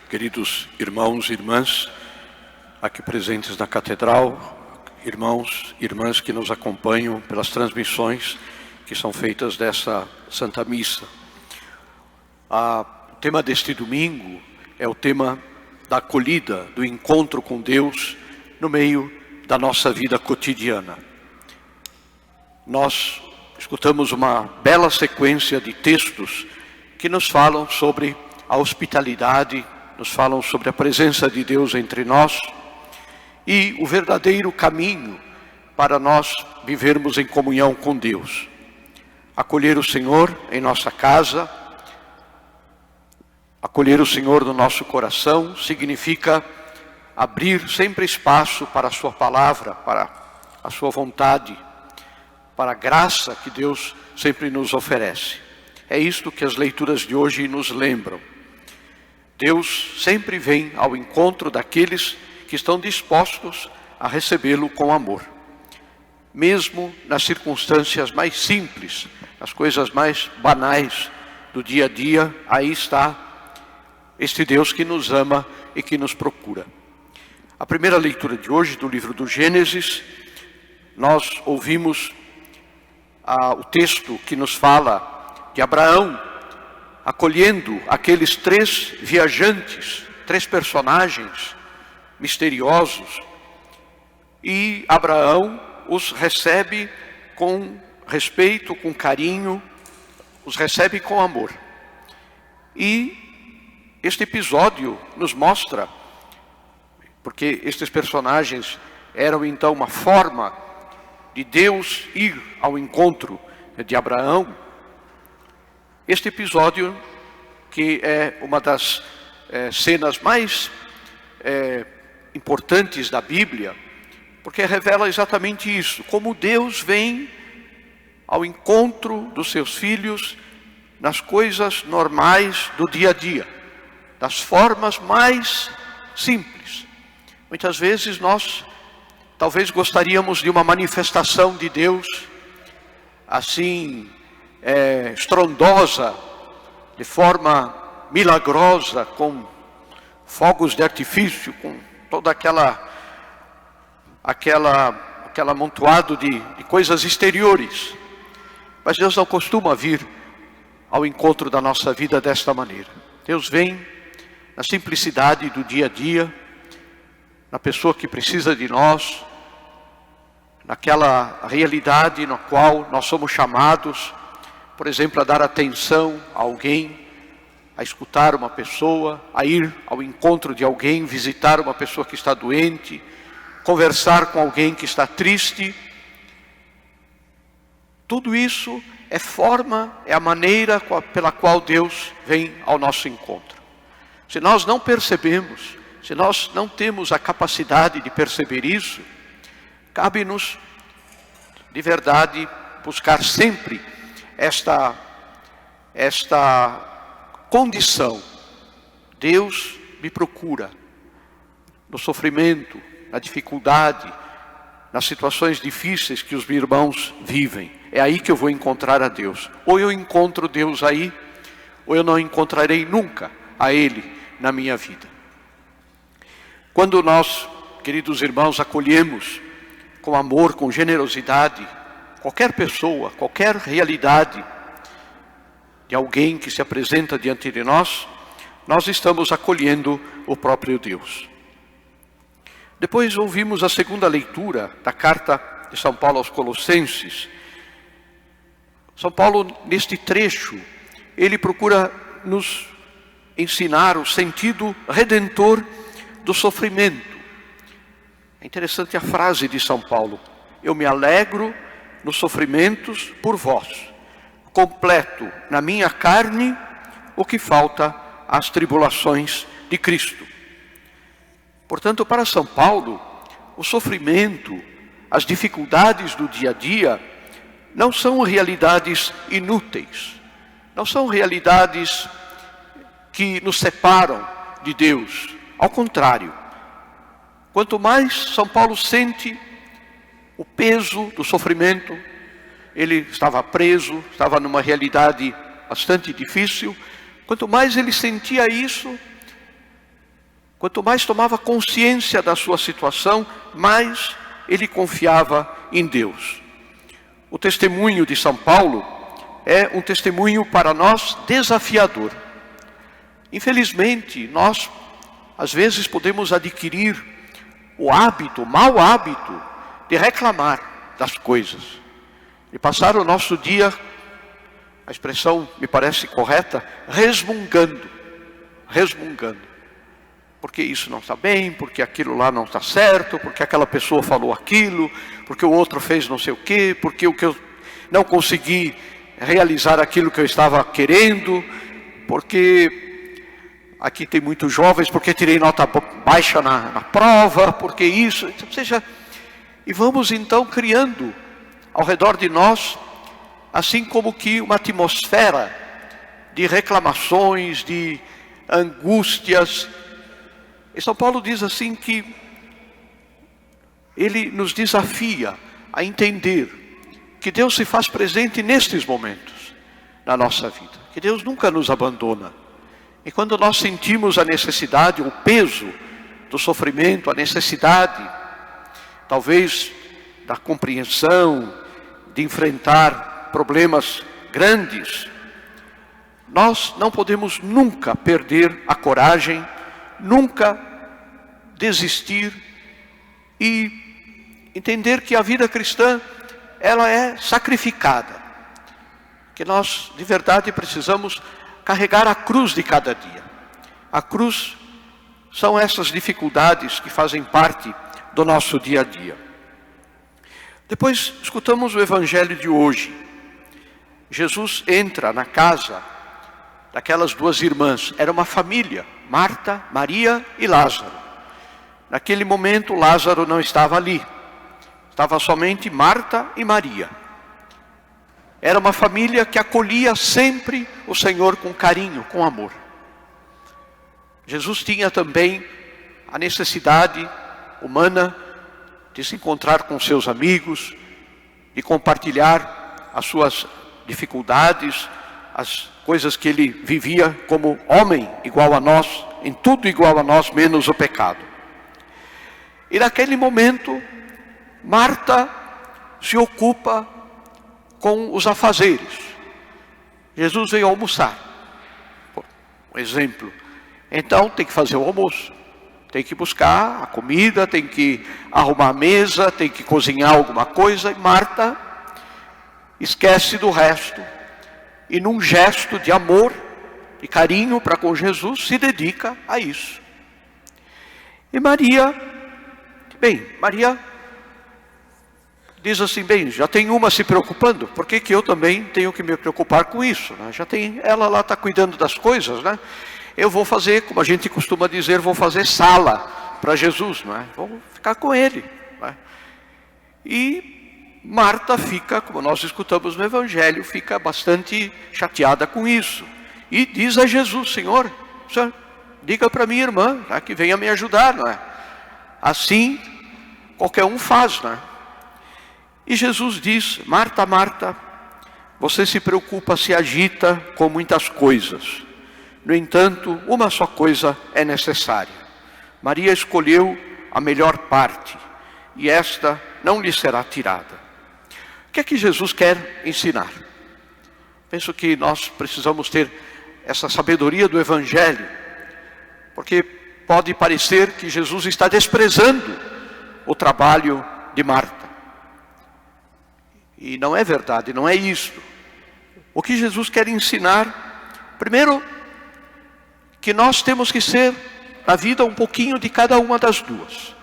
queridos irmãos e irmãs aqui presentes na Catedral, irmãos e irmãs que nos acompanham pelas transmissões que são feitas dessa Santa Missa. O tema deste domingo é o tema da acolhida, do encontro com Deus no meio da nossa vida cotidiana. Nós escutamos uma bela sequência de textos que nos falam sobre a hospitalidade, nos falam sobre a presença de Deus entre nós e o verdadeiro caminho para nós vivermos em comunhão com Deus. Acolher o Senhor em nossa casa, acolher o Senhor no nosso coração, significa abrir sempre espaço para a sua palavra, para a sua vontade, para a graça que Deus sempre nos oferece. É isto que as leituras de hoje nos lembram. Deus sempre vem ao encontro daqueles que estão dispostos a recebê-lo com amor. Mesmo nas circunstâncias mais simples, nas coisas mais banais do dia a dia, aí está este Deus que nos ama e que nos procura. A primeira leitura de hoje do livro do Gênesis, nós ouvimos o texto que nos fala de Abraão acolhendo aqueles três viajantes, três personagens misteriosos, e Abraão os recebe com respeito, com carinho, os recebe com amor. E este episódio nos mostra, porque estes personagens eram então uma forma de Deus ir ao encontro de Abraão. Este episódio, que é uma das cenas mais importantes da Bíblia, porque revela exatamente isso, como Deus vem ao encontro dos seus filhos nas coisas normais do dia a dia, das formas mais simples. Muitas vezes nós talvez gostaríamos de uma manifestação de Deus assim estrondosa, de forma milagrosa, com fogos de artifício, com toda aquela amontoado de coisas exteriores. Mas Deus não costuma vir ao encontro da nossa vida desta maneira. Deus vem na simplicidade do dia a dia, na pessoa que precisa de nós, naquela realidade na qual nós somos chamados, por exemplo, a dar atenção a alguém, a escutar uma pessoa, a ir ao encontro de alguém, visitar uma pessoa que está doente, conversar com alguém que está triste. Tudo isso é a maneira pela qual Deus vem ao nosso encontro. Se nós não percebemos, se nós não temos a capacidade de perceber isso, cabe-nos, de verdade, buscar sempre esta condição. Deus me procura no sofrimento, na dificuldade, nas situações difíceis que os meus irmãos vivem. É aí que eu vou encontrar a Deus. Ou eu encontro Deus aí, ou eu não encontrarei nunca a Ele na minha vida. Quando nós, queridos irmãos, acolhemos com amor, com generosidade, qualquer pessoa, qualquer realidade de alguém que se apresenta diante de nós, nós estamos acolhendo o próprio Deus. Depois ouvimos a segunda leitura da carta de São Paulo aos Colossenses. São Paulo, neste trecho, ele procura nos ensinar o sentido redentor do sofrimento. É interessante a frase de São Paulo: eu me alegro nos sofrimentos por vós, completo na minha carne o que falta às tribulações de Cristo. Portanto, para São Paulo, o sofrimento, as dificuldades do dia a dia, não são realidades inúteis, não são realidades que nos separam de Deus. Ao contrário, quanto mais São Paulo sente o peso do sofrimento, ele estava preso, estava numa realidade bastante difícil, quanto mais ele sentia isso, Quanto mais tomava consciência da sua situação, mais ele confiava em Deus. O testemunho de São Paulo é um testemunho para nós desafiador. Infelizmente, nós às vezes podemos adquirir o hábito, o mau hábito, de reclamar das coisas. E passar o nosso dia, a expressão me parece correta, resmungando. Porque isso não está bem, porque aquilo lá não está certo, porque aquela pessoa falou aquilo, porque o outro fez não sei o quê, porque eu não consegui realizar aquilo que eu estava querendo, porque aqui tem muitos jovens, porque tirei nota baixa na prova, porque isso, ou seja, e vamos então criando ao redor de nós, assim como que uma atmosfera de reclamações, de angústias. E São Paulo diz assim que ele nos desafia a entender que Deus se faz presente nestes momentos na nossa vida, que Deus nunca nos abandona. E quando nós sentimos a necessidade, o peso do sofrimento, a necessidade, talvez, da compreensão, de enfrentar problemas grandes, nós não podemos nunca perder a coragem, nunca desistir e entender que a vida cristã, ela é sacrificada, que nós de verdade precisamos carregar a cruz de cada dia. A cruz são essas dificuldades que fazem parte do nosso dia a dia. Depois escutamos o evangelho de hoje. Jesus entra na casa daquelas duas irmãs. Era uma família, Marta, Maria e Lázaro. Naquele momento Lázaro não estava ali. Estava somente Marta e Maria. Era uma família que acolhia sempre o Senhor com carinho, com amor. Jesus tinha também a necessidade humana de se encontrar com seus amigos, de compartilhar as suas dificuldades, as coisas que ele vivia como homem igual a nós, em tudo igual a nós, menos o pecado. E naquele momento, Marta se ocupa com os afazeres. Jesus veio almoçar, um exemplo. Então tem que fazer o almoço, tem que buscar a comida, tem que arrumar a mesa, tem que cozinhar alguma coisa. E Marta esquece do resto e num gesto de amor e carinho para com Jesus se dedica a isso. E Maria diz assim, bem, já tem uma se preocupando, por que eu também tenho que me preocupar com isso, né? Já tem, ela lá está cuidando das coisas, né? Eu vou fazer, como a gente costuma dizer, vou fazer sala para Jesus, não é? Vou ficar com ele, né? E Marta fica, como nós escutamos no Evangelho, fica bastante chateada com isso. E diz a Jesus, Senhor, diga para minha irmã, né, que venha me ajudar, não é? Assim, qualquer um faz, não é? E Jesus diz, Marta, Marta, você se preocupa, se agita com muitas coisas. No entanto, uma só coisa é necessária. Maria escolheu a melhor parte, e esta não lhe será tirada. O que é que Jesus quer ensinar? Penso que nós precisamos ter essa sabedoria do Evangelho, porque pode parecer que Jesus está desprezando o trabalho de Marta. E não é verdade, não é isso. O que Jesus quer ensinar, primeiro, que nós temos que ser, na vida, um pouquinho de cada uma das duas.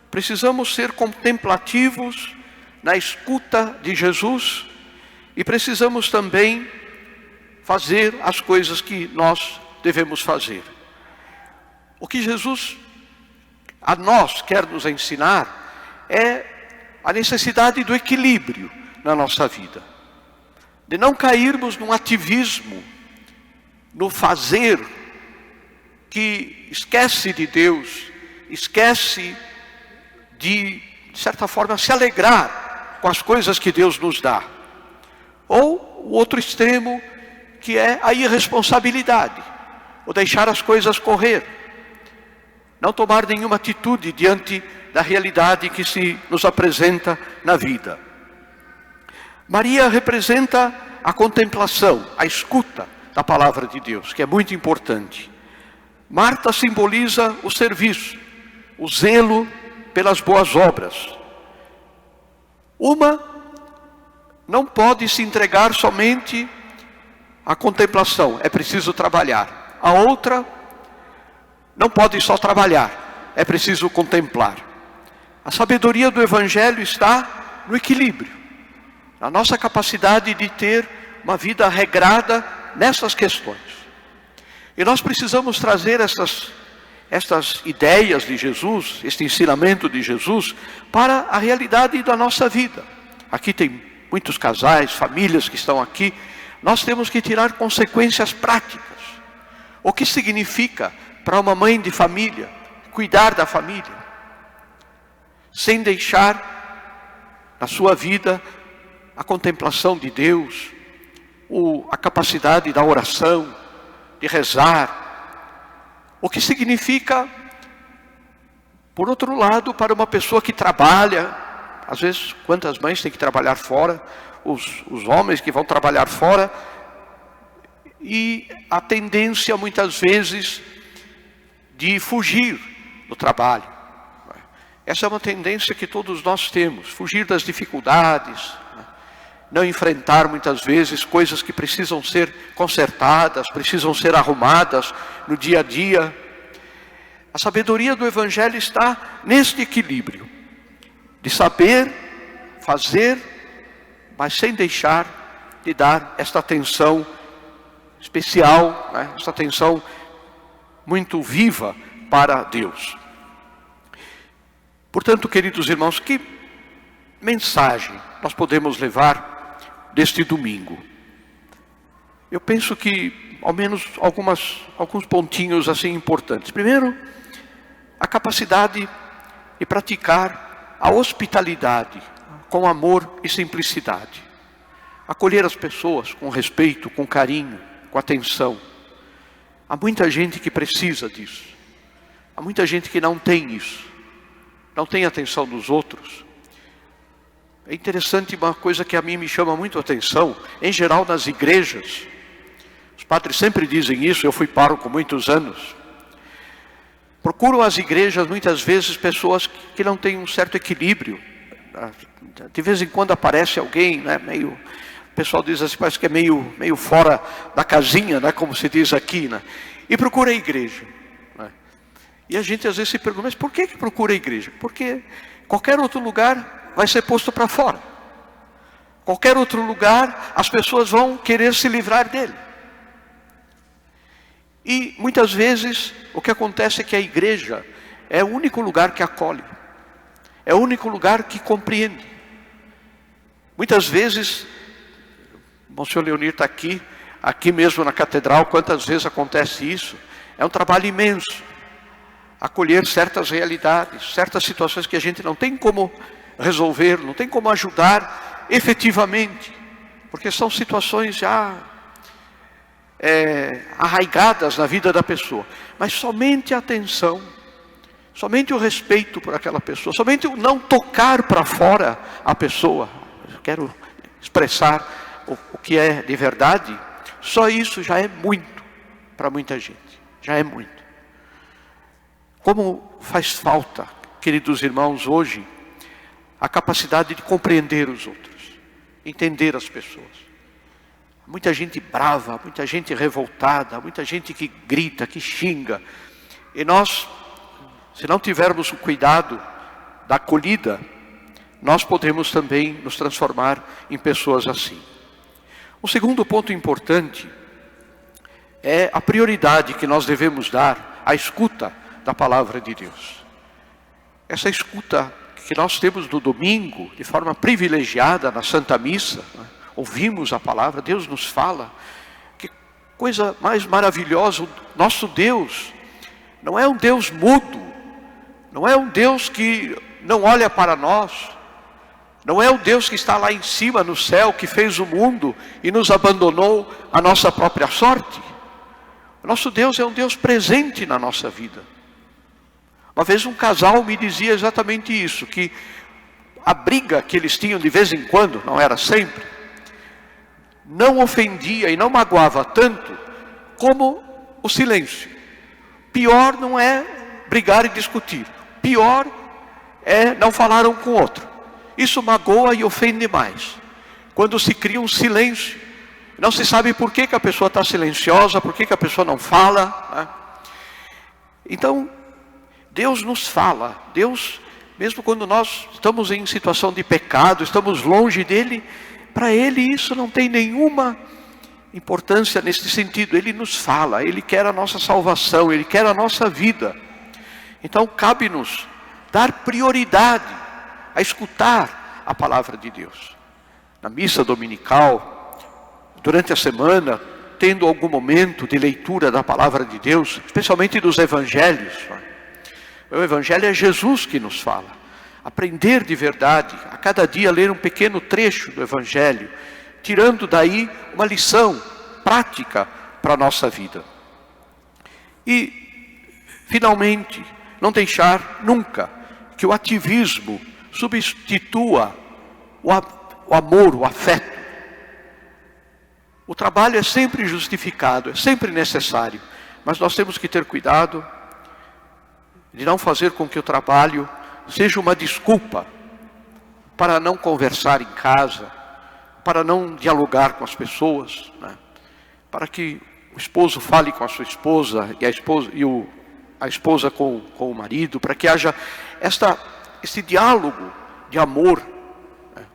Precisamos ser contemplativos na escuta de Jesus e precisamos também fazer as coisas que nós devemos fazer. O que Jesus a nós quer nos ensinar é a necessidade do equilíbrio na nossa vida, de não cairmos num ativismo, no fazer, que esquece de Deus, esquece de certa forma, se alegrar com as coisas que Deus nos dá. Ou o outro extremo, que é a irresponsabilidade, ou deixar as coisas correr. não tomar nenhuma atitude diante da realidade que se nos apresenta na vida. Maria representa a contemplação, a escuta da palavra de Deus, que é muito importante. Marta simboliza o serviço, o zelo pelas boas obras. Uma não pode se entregar somente à contemplação, é preciso trabalhar. A outra não pode só trabalhar, é preciso contemplar. A sabedoria do Evangelho está no equilíbrio, na nossa capacidade de ter uma vida regrada nessas questões. E nós precisamos trazer estas ideias de Jesus, este ensinamento de Jesus, para a realidade da nossa vida. Aqui tem muitos casais, famílias que estão aqui. Nós temos que tirar consequências práticas. O que significa para uma mãe de família cuidar da família, sem deixar na sua vida a contemplação de Deus, a capacidade da oração, de rezar. O que significa, por outro lado, para uma pessoa que trabalha, às vezes quantas mães têm que trabalhar fora, os homens que vão trabalhar fora, e a tendência muitas vezes de fugir do trabalho. Essa é uma tendência que todos nós temos, fugir das dificuldades, não enfrentar muitas vezes coisas que precisam ser consertadas, precisam ser arrumadas no dia a dia. A sabedoria do Evangelho está neste equilíbrio, de saber fazer, mas sem deixar de dar esta atenção especial, esta atenção muito viva para Deus. Portanto, queridos irmãos, que mensagem nós podemos levar deste domingo? Eu penso que ao menos alguns pontinhos assim importantes. Primeiro, a capacidade de praticar a hospitalidade com amor e simplicidade. Acolher as pessoas com respeito, com carinho, com atenção. Há muita gente que precisa disso. Há muita gente que não tem isso. Não tem atenção dos outros. É interessante uma coisa que a mim me chama muito a atenção, em geral nas igrejas. Os padres sempre dizem isso, eu fui pároco muitos anos. Procuram as igrejas muitas vezes pessoas que não têm um certo equilíbrio. De vez em quando aparece alguém, meio, o pessoal diz assim, parece que é meio fora da casinha, como se diz aqui, e procura a igreja. E a gente às vezes se pergunta, mas por que procura a igreja? Porque qualquer outro lugar vai ser posto para fora. Qualquer outro lugar, as pessoas vão querer se livrar dele. E muitas vezes o que acontece é que a igreja é o único lugar que acolhe. É o único lugar que compreende. Muitas vezes, o Monsenhor Leonir está aqui mesmo na catedral, quantas vezes acontece isso? É um trabalho imenso. Acolher certas realidades, certas situações que a gente não tem como resolver, não tem como ajudar efetivamente, porque são situações já arraigadas na vida da pessoa. Mas somente a atenção, somente o respeito por aquela pessoa, somente o não tocar para fora a pessoa, eu quero expressar o que é de verdade, só isso já é muito para muita gente, já é muito. Como faz falta, queridos irmãos, hoje, a capacidade de compreender os outros, entender as pessoas. Muita gente brava, muita gente revoltada, muita gente que grita, que xinga. E nós, se não tivermos o cuidado da acolhida, nós podemos também nos transformar em pessoas assim. O segundo ponto importante é a prioridade que nós devemos dar à escuta da palavra de Deus. Essa escuta que nós temos no domingo, de forma privilegiada na Santa Missa, ouvimos a palavra, Deus nos fala. Que coisa mais maravilhosa, o nosso Deus não é um Deus mudo, não é um Deus que não olha para nós, não é o Deus que está lá em cima no céu, que fez o mundo e nos abandonou à nossa própria sorte. O nosso Deus é um Deus presente na nossa vida. Uma vez um casal me dizia exatamente isso, que a briga que eles tinham de vez em quando, não era sempre, não ofendia e não magoava tanto como o silêncio. Pior não é brigar e discutir. Pior é não falar um com o outro. Isso magoa e ofende mais. Quando se cria um silêncio, não se sabe por que a pessoa está silenciosa, por que a pessoa não fala, né? Então, Deus nos fala. Deus, mesmo quando nós estamos em situação de pecado, estamos longe dele, para ele isso não tem nenhuma importância nesse sentido. Ele nos fala, ele quer a nossa salvação, ele quer a nossa vida. Então cabe-nos dar prioridade a escutar a palavra de Deus. Na missa dominical, durante a semana, tendo algum momento de leitura da palavra de Deus, especialmente dos evangelhos. O evangelho é Jesus que nos fala. Aprender de verdade, a cada dia ler um pequeno trecho do evangelho, tirando daí uma lição prática para a nossa vida. E, finalmente, não deixar nunca que o ativismo substitua o amor, o afeto. O trabalho é sempre justificado, é sempre necessário, mas nós temos que ter cuidado de não fazer com que o trabalho seja uma desculpa para não conversar em casa, para não dialogar com as pessoas, né? Para que o esposo fale com a sua esposa e a esposa com o marido, para que haja esse diálogo de amor.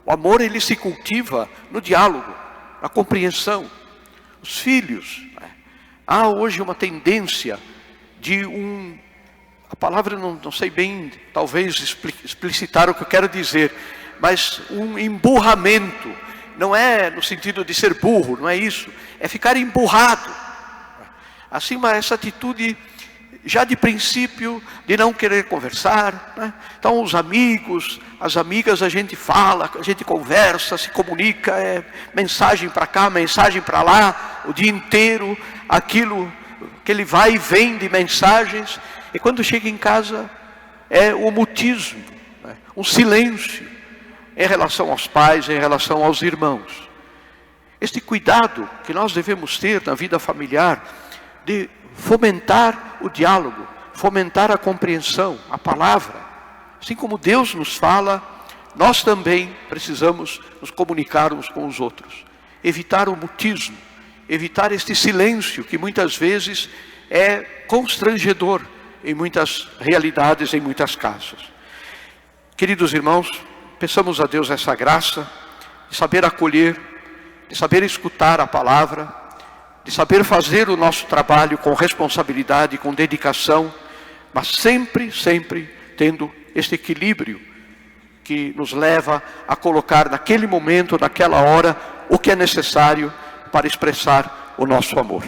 O amor, ele se cultiva no diálogo, na compreensão. Os filhos, há hoje uma tendência de a palavra não sei bem, talvez explicitar o que eu quero dizer, mas um emburramento. Não é no sentido de ser burro, não é isso. É ficar emburrado. Assim, essa atitude já de princípio de não querer conversar, né? Então os amigos, as amigas, a gente fala, a gente conversa, se comunica, mensagem para cá, mensagem para lá, o dia inteiro, aquilo que ele vai e vem de mensagens, e quando chega em casa é o mutismo, né? Um silêncio em relação aos pais, em relação aos irmãos. Este cuidado que nós devemos ter na vida familiar, de fomentar o diálogo, fomentar a compreensão, a palavra. Assim como Deus nos fala, nós também precisamos nos comunicar uns com os outros. Evitar o mutismo, evitar este silêncio que muitas vezes é constrangedor em muitas realidades, em muitas casas. Queridos irmãos, peçamos a Deus essa graça de saber acolher, de saber escutar a palavra, de saber fazer o nosso trabalho com responsabilidade, com dedicação, mas sempre, sempre tendo este equilíbrio que nos leva a colocar naquele momento, naquela hora, o que é necessário para expressar o nosso amor.